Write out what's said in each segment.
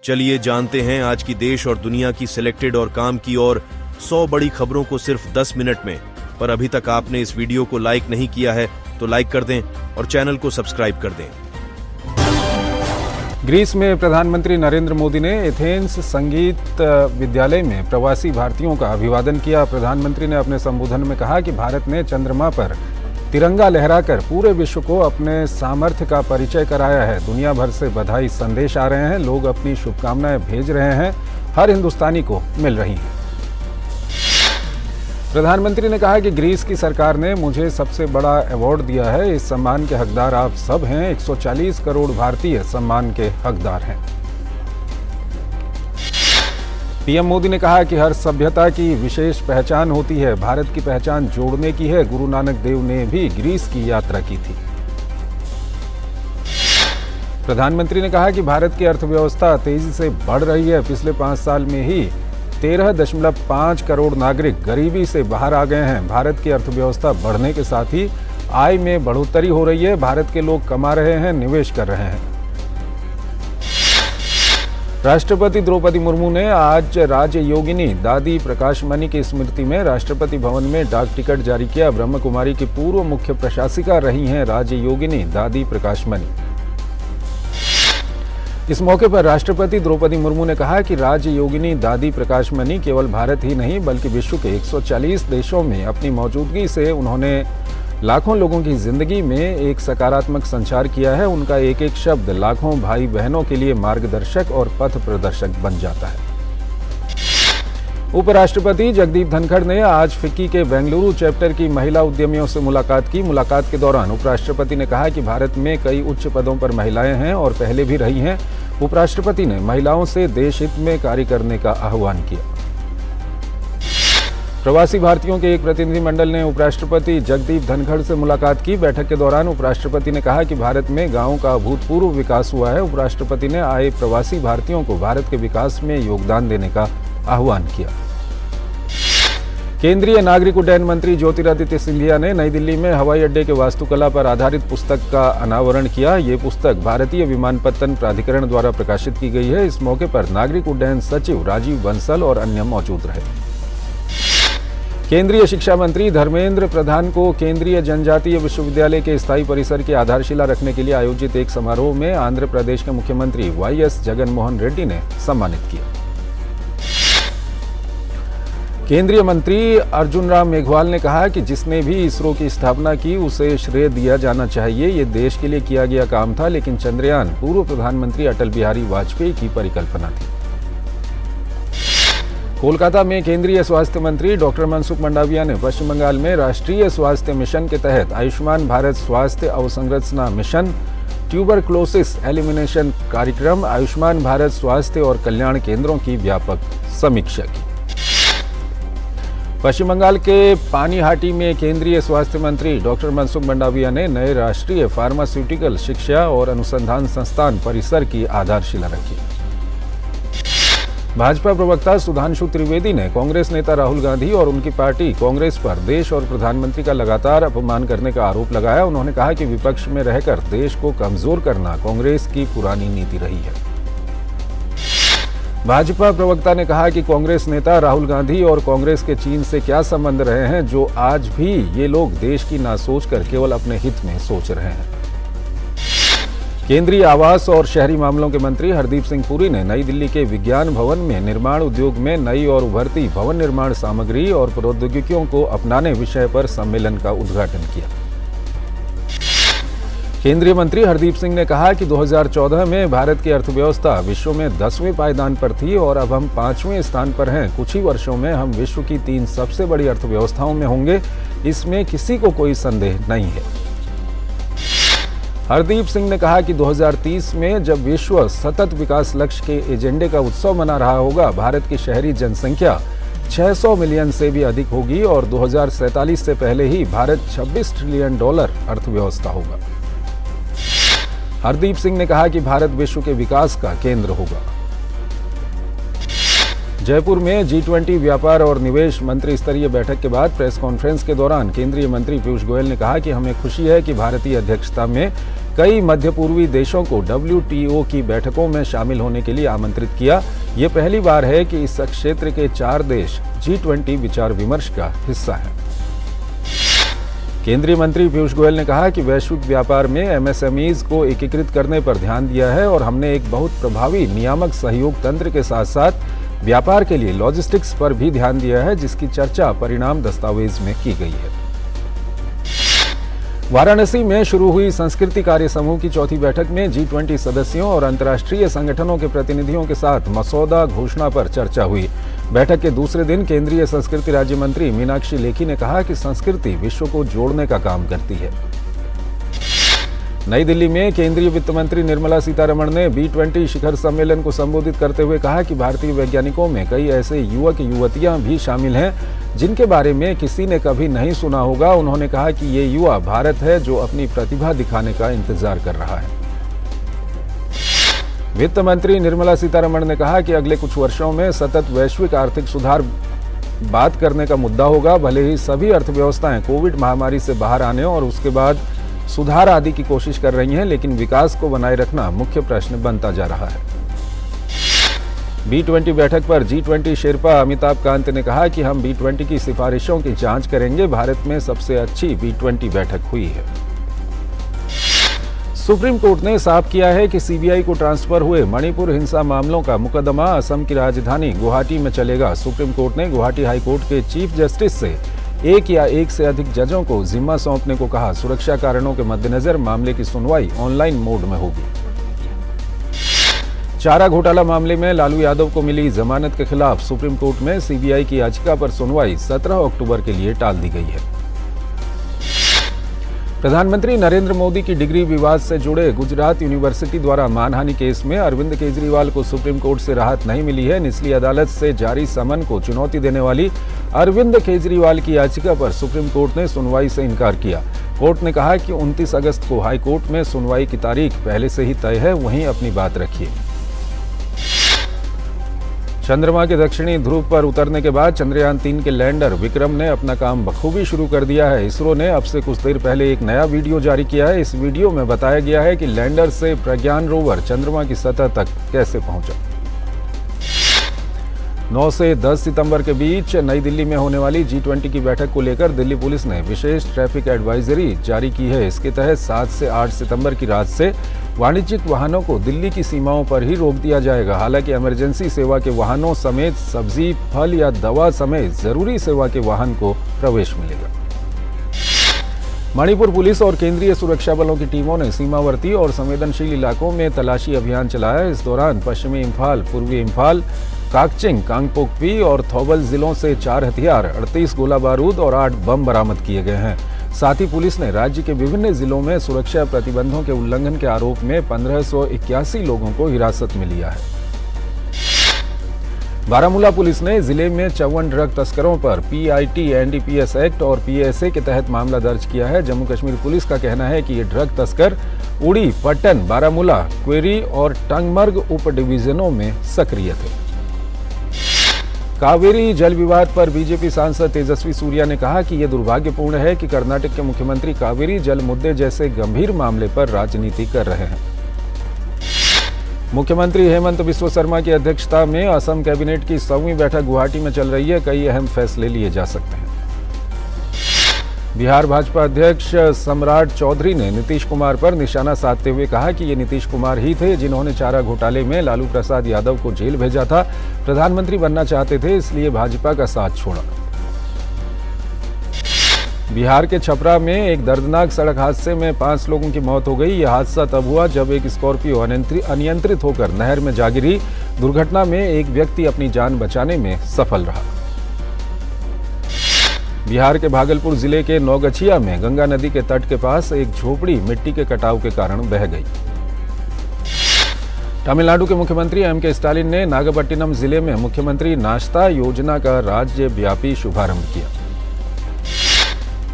चलिए जानते हैं आज की देश और दुनिया की सिलेक्टेड और काम की और 100 बड़ी खबरों को सिर्फ 10 मिनट में। पर अभी तक आपने इस वीडियो को लाइक नहीं किया है तो लाइक कर दें और चैनल को सब्सक्राइब कर दें। ग्रीस में प्रधानमंत्री नरेंद्र मोदी ने एथेंस संगीत विद्यालय में प्रवासी भारतीयों का अभिवादन किया। प्रधानमंत्री ने अपने संबोधन में कहा कि भारत ने चंद्रमा पर तिरंगा लहराकर पूरे विश्व को अपने सामर्थ्य का परिचय कराया है। दुनिया भर से बधाई संदेश आ रहे हैं, लोग अपनी शुभकामनाएं भेज रहे हैं, हर हिंदुस्तानी को मिल रही हैं। प्रधानमंत्री ने कहा कि ग्रीस की सरकार ने मुझे सबसे बड़ा अवार्ड दिया है। इस सम्मान के हकदार आप सब हैं। 140 करोड़ भारतीय सम्मान के हकदार हैं। पीएम मोदी ने कहा कि हर सभ्यता की विशेष पहचान होती है। भारत की पहचान जोड़ने की है। गुरु नानक देव ने भी ग्रीस की यात्रा की थी। प्रधानमंत्री ने कहा कि भारत की अर्थव्यवस्था तेजी से बढ़ रही है। पिछले 5 साल में ही 13.5 करोड़ नागरिक गरीबी से बाहर आ गए हैं। भारत की अर्थव्यवस्था बढ़ने के साथ ही आय में बढ़ोतरी हो रही है। भारत के लोग कमा रहे हैं, निवेश कर रहे हैं। राष्ट्रपति द्रौपदी मुर्मू ने आज राजयोगिनी दादी प्रकाशमणि की स्मृति में राष्ट्रपति भवन में डाक टिकट जारी किया। ब्रह्म कुमारी की पूर्व मुख्य प्रशासिका रही हैं राजयोगिनी दादी प्रकाशमणि। इस मौके पर राष्ट्रपति द्रौपदी मुर्मू ने कहा कि राजयोगिनी दादी प्रकाशमणि केवल भारत ही नहीं बल्कि विश्व के 140 देशों में अपनी मौजूदगी से उन्होंने लाखों लोगों की जिंदगी में एक सकारात्मक संचार किया है। उनका एक एक शब्द लाखों भाई बहनों के लिए मार्गदर्शक और पथ प्रदर्शक बन जाता है। उपराष्ट्रपति जगदीप धनखड़ ने आज फिक्की के बेंगलुरु चैप्टर की महिला उद्यमियों से मुलाकात की। मुलाकात के दौरान उपराष्ट्रपति ने कहा कि भारत में कई उच्च पदों पर महिलाएं हैं और पहले भी रही हैं। उपराष्ट्रपति ने महिलाओं से देश हित में कार्य करने का आह्वान किया। प्रवासी भारतीयों के एक प्रतिनिधिमंडल ने उपराष्ट्रपति जगदीप धनखड़ से मुलाकात की। बैठक के दौरान उपराष्ट्रपति ने कहा कि भारत में गांवों का अभूतपूर्व विकास हुआ है। उपराष्ट्रपति ने आए प्रवासी भारतीयों को भारत के विकास में योगदान देने का आह्वान किया। केंद्रीय नागरिक उड्डयन मंत्री ज्योतिरादित्य सिंधिया ने नई दिल्ली में हवाई अड्डे के वास्तुकला पर आधारित पुस्तक का अनावरण किया। ये पुस्तक भारतीय विमानपत्तन प्राधिकरण द्वारा प्रकाशित की गई है। इस मौके पर नागरिक उड्डयन सचिव राजीव बंसल और अन्य मौजूद रहे। केंद्रीय शिक्षा मंत्री धर्मेंद्र प्रधान को केंद्रीय जनजातीय विश्वविद्यालय के स्थायी परिसर की आधारशिला रखने के लिए आयोजित एक समारोह में आंध्र प्रदेश के मुख्यमंत्री वाईएस जगनमोहन रेड्डी ने सम्मानित किया। केंद्रीय मंत्री अर्जुन राम मेघवाल ने कहा कि जिसने भी इसरो की स्थापना की उसे श्रेय दिया जाना चाहिए। ये देश के लिए किया गया काम था, लेकिन चंद्रयान पूर्व प्रधानमंत्री अटल बिहारी वाजपेयी की परिकल्पना थी। कोलकाता में केंद्रीय स्वास्थ्य मंत्री डॉक्टर मनसुख मंडाविया ने पश्चिम बंगाल में राष्ट्रीय स्वास्थ्य मिशन के तहत आयुष्मान भारत स्वास्थ्य अवसंरचना मिशन, ट्यूबरक्लोसिस एलिमिनेशन कार्यक्रम, आयुष्मान भारत स्वास्थ्य और कल्याण केंद्रों की व्यापक समीक्षा की। पश्चिम बंगाल के पानीहाटी में केंद्रीय स्वास्थ्य मंत्री डॉक्टर मनसुख मंडाविया ने नए राष्ट्रीय फार्मास्यूटिकल शिक्षा और अनुसंधान संस्थान परिसर की आधारशिला रखी। भाजपा प्रवक्ता सुधांशु त्रिवेदी ने कांग्रेस नेता राहुल गांधी और उनकी पार्टी कांग्रेस पर देश और प्रधानमंत्री का लगातार अपमान करने का आरोप लगाया। उन्होंने कहा कि विपक्ष में रहकर देश को कमजोर करना कांग्रेस की पुरानी नीति रही है। भाजपा प्रवक्ता ने कहा कि कांग्रेस नेता राहुल गांधी और कांग्रेस के चीन से क्या संबंध रहे हैं जो आज भी ये लोग देश की ना सोचकर केवल अपने हित में सोच रहे हैं। केंद्रीय आवास और शहरी मामलों के मंत्री हरदीप सिंह पुरी ने नई दिल्ली के विज्ञान भवन में निर्माण उद्योग में नई और उभरती भवन निर्माण सामग्री और प्रौद्योगिकियों को अपनाने विषय पर सम्मेलन का उद्घाटन किया। केंद्रीय मंत्री हरदीप सिंह ने कहा कि 2014 में भारत की अर्थव्यवस्था विश्व में 10वें पायदान पर थी और अब हम 5वें स्थान पर हैं। कुछ ही वर्षों में हम विश्व की 3 सबसे बड़ी अर्थव्यवस्थाओं में होंगे, इसमें किसी को कोई संदेह नहीं है। हरदीप सिंह ने कहा कि 2030 में जब विश्व सतत विकास लक्ष्य के एजेंडे का उत्सव मना रहा होगा, भारत की शहरी जनसंख्या 600 मिलियन से भी अधिक होगी और 2047 से पहले ही भारत $26 ट्रिलियन अर्थव्यवस्था होगा। हरदीप सिंह ने कहा कि भारत विश्व के विकास का केंद्र होगा। जयपुर में G20 व्यापार और निवेश मंत्री स्तरीय बैठक के बाद प्रेस कॉन्फ्रेंस के दौरान केंद्रीय मंत्री पीयूष गोयल ने कहा कि हमें खुशी है कि भारतीय अध्यक्षता में कई मध्य पूर्वी देशों को WTO की बैठकों में शामिल होने के लिए आमंत्रित किया। ये पहली बार है कि इस क्षेत्र के 4 देश G20 विचार विमर्श का हिस्सा हैं। केंद्रीय मंत्री पीयूष गोयल ने कहा कि वैश्विक व्यापार में MSMEs को एकीकृत करने पर ध्यान दिया है और हमने एक बहुत प्रभावी नियामक सहयोग तंत्र के साथ साथ व्यापार के लिए लॉजिस्टिक्स पर भी ध्यान दिया है, जिसकी चर्चा परिणाम दस्तावेज में की गई है। वाराणसी में शुरू हुई संस्कृति कार्य समूह की चौथी बैठक में G20 सदस्यों और अंतर्राष्ट्रीय संगठनों के प्रतिनिधियों के साथ मसौदा घोषणा पर चर्चा हुई। बैठक के दूसरे दिन केंद्रीय संस्कृति राज्य मंत्री मीनाक्षी लेखी ने कहा कि संस्कृति विश्व को जोड़ने का काम करती है। नई दिल्ली में केंद्रीय वित्त मंत्री निर्मला सीतारमण ने B20 शिखर सम्मेलन को संबोधित करते हुए कहा कि भारतीय वैज्ञानिकों में कई ऐसे युवक युवतियां भी शामिल हैं जिनके बारे में किसी ने कभी नहीं सुना होगा। उन्होंने कहा कि ये युवा भारत है जो अपनी प्रतिभा दिखाने का इंतजार कर रहा है। वित्त मंत्री निर्मला सीतारमण ने कहा कि अगले कुछ वर्षों में सतत वैश्विक आर्थिक सुधार बात करने का मुद्दा होगा। भले ही सभी अर्थव्यवस्थाएं कोविड महामारी से बाहर आने और उसके बाद सुधार आदि की कोशिश कर रही हैं, लेकिन विकास को बनाए रखना मुख्य प्रश्न बनता जा रहा है। B20 बैठक पर G20 शेरपा अमिताभ कांत ने कहा कि हम B20 की सिफारिशों की जांच करेंगे। भारत में सबसे अच्छी B20 बैठक हुई है। सुप्रीम कोर्ट ने साफ किया है कि CBI को ट्रांसफर हुए मणिपुर हिंसा मामलों का मुकदमा असम की राजधानी गुवाहाटी में चलेगा। सुप्रीम कोर्ट ने गुवाहाटी हाई कोर्ट के चीफ जस्टिस से एक या एक से अधिक जजों को जिम्मा सौंपने को कहा। सुरक्षा कारणों के मद्देनजर मामले की सुनवाई ऑनलाइन मोड में होगी। चारा घोटाला मामले में लालू यादव को मिली जमानत के खिलाफ सुप्रीम कोर्ट में CBI की याचिका पर सुनवाई 17 अक्टूबर के लिए टाल दी गई है। प्रधानमंत्री नरेंद्र मोदी की डिग्री विवाद से जुड़े गुजरात यूनिवर्सिटी द्वारा मानहानि केस में अरविंद केजरीवाल को सुप्रीम कोर्ट से राहत नहीं मिली है। निचली अदालत से जारी समन को चुनौती देने वाली अरविंद केजरीवाल की याचिका पर सुप्रीम कोर्ट ने सुनवाई से इनकार किया। कोर्ट ने कहा कि 29 अगस्त को हाई कोर्ट में सुनवाई की तारीख पहले से ही तय है, वहीं अपनी बात रखिए। चंद्रमा के दक्षिणी ध्रुव पर उतरने के बाद चंद्रयान 3 के लैंडर विक्रम ने अपना काम बखूबी शुरू कर दिया है। इसरो ने अब से कुछ देर पहले एक नया वीडियो जारी किया है। इस वीडियो में बताया गया है कि लैंडर से प्रज्ञान रोवर चंद्रमा की सतह तक कैसे पहुंचा। 9 से 10 सितंबर के बीच नई दिल्ली में होने वाली G20 की बैठक को लेकर दिल्ली पुलिस ने विशेष ट्रैफिक एडवाइजरी जारी की है। इसके तहत 7 से 8 सितंबर की रात से वाणिज्यिक वाहनों को दिल्ली की सीमाओं पर ही रोक दिया जाएगा। हालांकि इमरजेंसी सेवा के वाहनों समेत सब्जी, फल या दवा समेत जरूरी सेवा के वाहन को प्रवेश मिलेगा। मणिपुर पुलिस और केंद्रीय सुरक्षा बलों की टीमों ने सीमावर्ती और संवेदनशील इलाकों में तलाशी अभियान चलाया। इस दौरान पश्चिमी इम्फाल, पूर्वी इम्फाल, काकचिंग, कांगपोकपी और थौबल जिलों से 4 हथियार, 38 गोला बारूद और 8 बम बरामद किए गए हैं। साथ ही पुलिस ने राज्य के विभिन्न जिलों में सुरक्षा प्रतिबंधों के उल्लंघन के आरोप में 1581 लोगों को हिरासत में लिया है। बारामूला पुलिस ने जिले में 54 ड्रग तस्करों पर PIT, NDPS एक्ट और PSA के तहत मामला दर्ज किया है। जम्मू कश्मीर पुलिस का कहना है कि ये ड्रग तस्कर उड़ी, पट्टन, बारामूला, क्वेरी और टंगमर्ग उप डिवीजनों में सक्रिय थे। कावेरी जल विवाद पर बीजेपी सांसद तेजस्वी सूर्या ने कहा कि यह दुर्भाग्यपूर्ण है कि कर्नाटक के मुख्यमंत्री कावेरी जल मुद्दे जैसे गंभीर मामले पर राजनीति कर रहे हैं। मुख्यमंत्री हेमंत बिस्वा शर्मा की अध्यक्षता में असम कैबिनेट की 100वीं बैठक गुवाहाटी में चल रही है। कई अहम फैसले लिए जा सकते हैं। बिहार भाजपा अध्यक्ष सम्राट चौधरी ने नीतीश कुमार पर निशाना साधते हुए कहा कि ये नीतीश कुमार ही थे जिन्होंने चारा घोटाले में लालू प्रसाद यादव को जेल भेजा था। प्रधानमंत्री बनना चाहते थे, इसलिए भाजपा का साथ छोड़ा। बिहार के छपरा में एक दर्दनाक सड़क हादसे में 5 लोगों की मौत हो गई। यह हादसा तब हुआ जब एक स्कॉर्पियो अनियंत्रित होकर नहर में जा गिरी। दुर्घटना में एक व्यक्ति अपनी जान बचाने में सफल रहा। बिहार के भागलपुर जिले के नौगछिया में गंगा नदी के तट के पास एक झोपड़ी मिट्टी के कटाव के कारण बह गई। तमिलनाडु के मुख्यमंत्री M.K. स्टालिन ने नागपट्टिनम जिले में मुख्यमंत्री नाश्ता योजना का राज्यव्यापी शुभारंभ किया।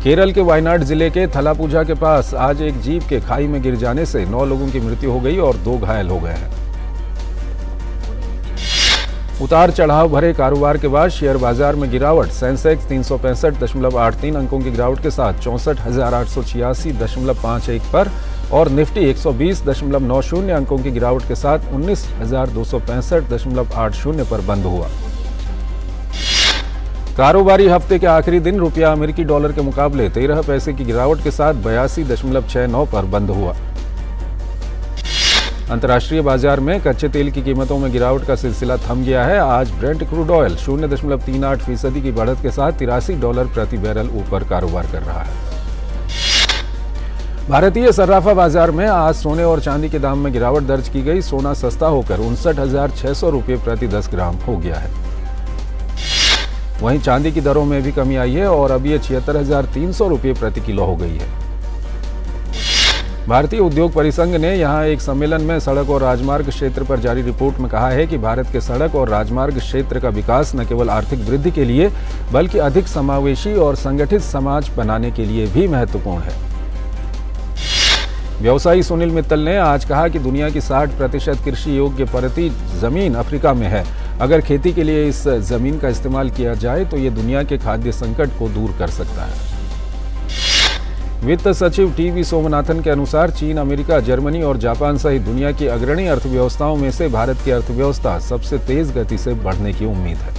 केरल के वायनाड जिले के थलापूजा के पास आज एक जीप के खाई में गिर जाने से 9 लोगों की मृत्यु हो गई और 2 घायल हो गए हैं। उतार चढ़ाव भरे कारोबार के बाद शेयर बाजार में गिरावट। सेंसेक्स 365.83 अंकों की गिरावट के साथ 64,886.51 पर, और निफ्टी 120.90 अंकों की गिरावट के साथ 19,265.80 पर बंद हुआ। कारोबारी हफ्ते के आखिरी दिन रुपया अमेरिकी डॉलर के मुकाबले 13 पैसे की गिरावट के साथ 82.69 पर बंद हुआ। अंतर्राष्ट्रीय बाजार में कच्चे तेल की कीमतों में गिरावट का सिलसिला थम गया है। आज ब्रेंट क्रूड ऑयल 0.38% की बढ़त के साथ $83 प्रति बैरल ऊपर कारोबार कर रहा है। भारतीय सर्राफा बाजार में आज सोने और चांदी के दाम में गिरावट दर्ज की गई। सोना सस्ता होकर 59,600 रुपये प्रति 10 ग्राम हो गया है। वहीं चांदी की दरों में भी कमी आई है और अब ये 76,300 रुपये प्रति किलो हो गई है। भारतीय उद्योग परिसंघ ने यहां एक सम्मेलन में सड़क और राजमार्ग क्षेत्र पर जारी रिपोर्ट में कहा है कि भारत के सड़क और राजमार्ग क्षेत्र का विकास न केवल आर्थिक वृद्धि के लिए बल्कि अधिक समावेशी और संगठित समाज बनाने के लिए भी महत्वपूर्ण है। व्यवसायी सुनील मित्तल ने आज कहा कि दुनिया की 60% कृषि योग्य परती जमीन अफ्रीका में है। अगर खेती के लिए इस जमीन का इस्तेमाल किया जाए तो ये दुनिया के खाद्य संकट को दूर कर सकता है। वित्त सचिव टीवी सोमनाथन के अनुसार चीन, अमेरिका, जर्मनी और जापान सहित दुनिया की अग्रणी अर्थव्यवस्थाओं में से भारत की अर्थव्यवस्था सबसे तेज गति से बढ़ने की उम्मीद है।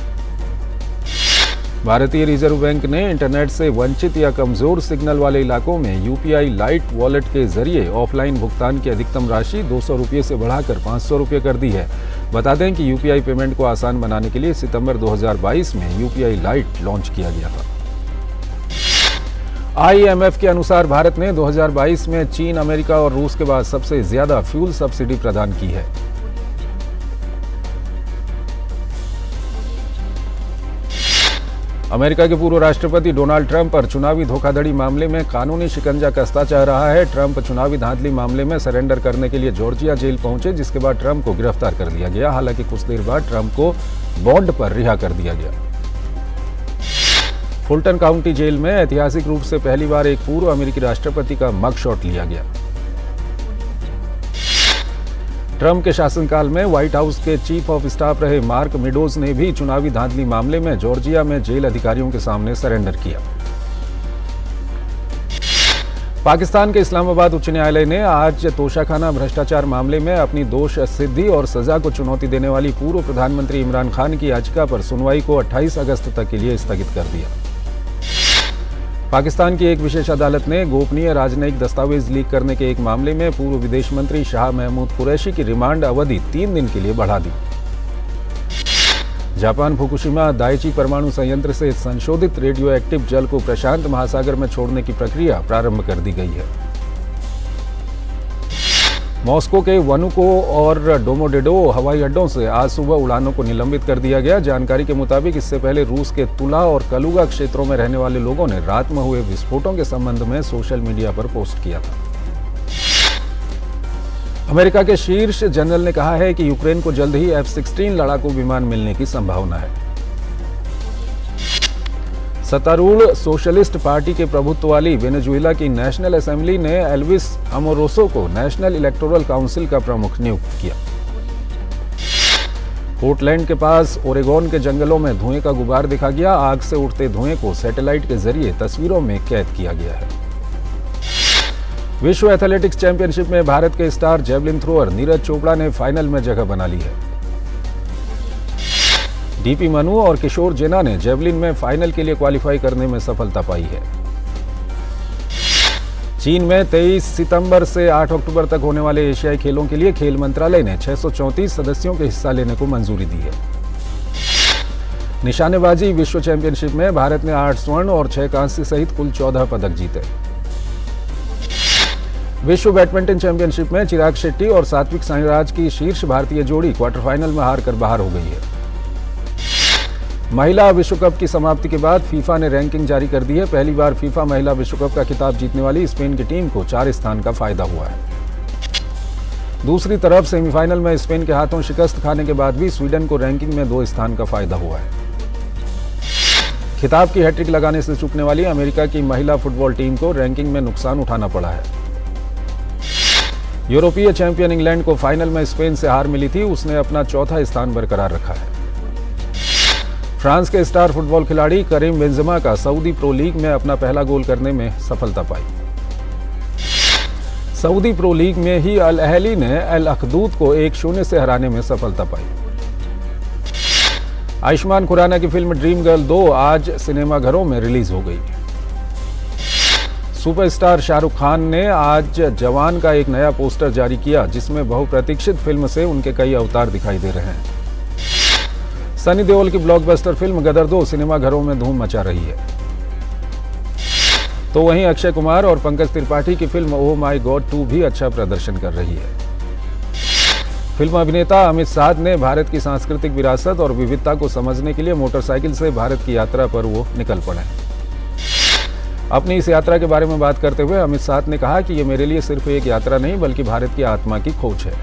भारतीय रिजर्व बैंक ने इंटरनेट से वंचित या कमजोर सिग्नल वाले इलाकों में यूपीआई लाइट वॉलेट के जरिए ऑफलाइन भुगतान की अधिकतम राशि 200 रुपये से बढ़ाकर 500 रुपये कर दी है। बता दें कि यूपीआई पेमेंट को आसान बनाने के लिए सितंबर 2022 में यूपीआई लाइट लॉन्च किया गया था। IMF के अनुसार भारत ने 2022 में चीन, अमेरिका और रूस के बाद सबसे ज्यादा फ्यूल सब्सिडी प्रदान की है। अमेरिका के पूर्व राष्ट्रपति डोनाल्ड ट्रंप पर चुनावी धोखाधड़ी मामले में कानूनी शिकंजा कसता जा रहा है। ट्रंप चुनावी धांधली मामले में सरेंडर करने के लिए जॉर्जिया जेल पहुंचे, जिसके बाद ट्रंप को गिरफ्तार कर लिया गया। हालांकि कुछ देर बाद ट्रंप को बॉन्ड पर रिहा कर दिया गया। फुलटन काउंटी जेल में ऐतिहासिक रूप से पहली बार एक पूर्व अमेरिकी राष्ट्रपति का मगशॉट लिया गया। ट्रंप के शासनकाल में व्हाइट हाउस के चीफ ऑफ स्टाफ रहे मार्क मेडोज ने भी चुनावी धांधली मामले में जॉर्जिया में जेल अधिकारियों के सामने सरेंडर किया। पाकिस्तान के इस्लामाबाद उच्च न्यायालय ने आज तोशाखाना भ्रष्टाचार मामले में अपनी दोष सिद्धि और सजा को चुनौती देने वाली पूर्व प्रधानमंत्री इमरान खान की याचिका पर सुनवाई को 28 अगस्त तक के लिए स्थगित कर दिया। पाकिस्तान की एक विशेष अदालत ने गोपनीय राजनयिक दस्तावेज लीक करने के एक मामले में पूर्व विदेश मंत्री शाह महमूद कुरैशी की रिमांड अवधि 3 दिन के लिए बढ़ा दी। जापान फुकुशिमा दाइची परमाणु संयंत्र से संशोधित रेडियो एक्टिव जल को प्रशांत महासागर में छोड़ने की प्रक्रिया प्रारंभ कर दी गई है। मॉस्को के वनुको और डोमोडेडो हवाई अड्डों से आज सुबह उड़ानों को निलंबित कर दिया गया। जानकारी के मुताबिक इससे पहले रूस के तुला और कलुगा क्षेत्रों में रहने वाले लोगों ने रात में हुए विस्फोटों के संबंध में सोशल मीडिया पर पोस्ट किया था। अमेरिका के शीर्ष जनरल ने कहा है कि यूक्रेन को जल्द ही F-16 लड़ाकू विमान मिलने की संभावना है। सत्तारूढ़ सोशलिस्ट पार्टी के प्रभुत्व वाली वेनेजुएला की नेशनल असेंबली ने एल्विस अमोरोसो को नेशनल इलेक्टोरल काउंसिल का प्रमुख नियुक्त किया। पोर्टलैंड के पास ओरेगोन के जंगलों में धुएं का गुबार दिखा गया। आग से उठते धुएं को सैटेलाइट के जरिए तस्वीरों में कैद किया गया है। विश्व एथलेटिक्स चैंपियनशिप में भारत के star javelin thrower Neeraj Chopra ने फाइनल में जगह बना ली है। डीपी मनु और किशोर जेना ने जेवलिन में फाइनल के लिए क्वालिफाई करने में सफलता पाई है। चीन में 23 सितंबर से 8 अक्टूबर तक होने वाले एशियाई खेलों के लिए खेल मंत्रालय ने 634 सदस्यों के हिस्सा लेने को मंजूरी दी है। निशानेबाजी विश्व चैंपियनशिप में भारत ने 8 स्वर्ण और 6 कांस्य सहित कुल 14 पदक जीते। विश्व बैडमिंटन चैंपियनशिप में चिराग शेट्टी और सात्विक साईराज की शीर्ष भारतीय जोड़ी क्वार्टर फाइनल में हार कर बाहर हो गई है। महिला विश्व कप की समाप्ति के बाद फीफा ने रैंकिंग जारी कर दी है। पहली बार फीफा महिला विश्व कप का खिताब जीतने वाली स्पेन की टीम को 4 स्थान का फायदा हुआ है। दूसरी तरफ सेमीफाइनल में स्पेन के हाथों शिकस्त खाने के बाद भी स्वीडन को रैंकिंग में 2 स्थान का फायदा हुआ है। खिताब की हैट्रिक लगाने से चूकने वाली अमेरिका की महिला फुटबॉल टीम को रैंकिंग में नुकसान उठाना पड़ा है। यूरोपीय चैंपियन इंग्लैंड को फाइनल में स्पेन से हार मिली थी। उसने अपना 4था स्थान बरकरार रखा है। फ्रांस के स्टार फुटबॉल खिलाड़ी करीम बेंजेमा का सऊदी प्रो लीग में अपना पहला गोल करने में सफलता पाई। सऊदी प्रो लीग में ही अल अहली ने अल अखदूद को 1-0 से हराने में सफलता पाई। आयुष्मान खुराना की फिल्म ड्रीम गर्ल 2 आज सिनेमाघरों में रिलीज हो गई। सुपरस्टार शाहरुख खान ने आज जवान का एक नया पोस्टर जारी किया, जिसमें बहुप्रतीक्षित फिल्म से उनके कई अवतार दिखाई दे रहे हैं। सनी देओल की ब्लॉकबस्टर फिल्म गदर 2 सिनेमाघरों में धूम मचा रही है। तो वहीं अक्षय कुमार और पंकज त्रिपाठी की फिल्म ओह माय गॉड 2 भी अच्छा प्रदर्शन कर रही है। फिल्म अभिनेता अमित साध ने भारत की सांस्कृतिक विरासत और विविधता को समझने के लिए मोटरसाइकिल से भारत की यात्रा पर वो निकल पड़े। अपनी इस यात्रा के बारे में बात करते हुए अमित साध ने कहा कि ये मेरे लिए सिर्फ एक यात्रा नहीं बल्कि भारत की आत्मा की खोज है।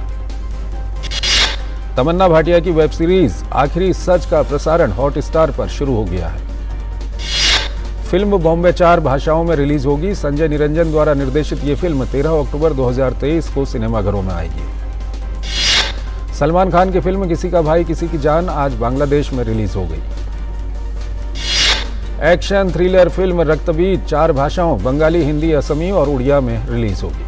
तमन्ना भाटिया की वेब सीरीज आखिरी सच का प्रसारण हॉटस्टार पर शुरू हो गया है। फिल्म बॉम्बे 4 भाषाओं में रिलीज होगी। संजय निरंजन द्वारा निर्देशित ये फिल्म 13 अक्टूबर 2023 को सिनेमाघरों में आएगी। सलमान खान की फिल्म किसी का भाई किसी की जान आज बांग्लादेश में रिलीज हो गई। एक्शन थ्रिलर फिल्म रक्तबीज 4 भाषाओं बंगाली, हिंदी, असमी और उड़िया में रिलीज होगी।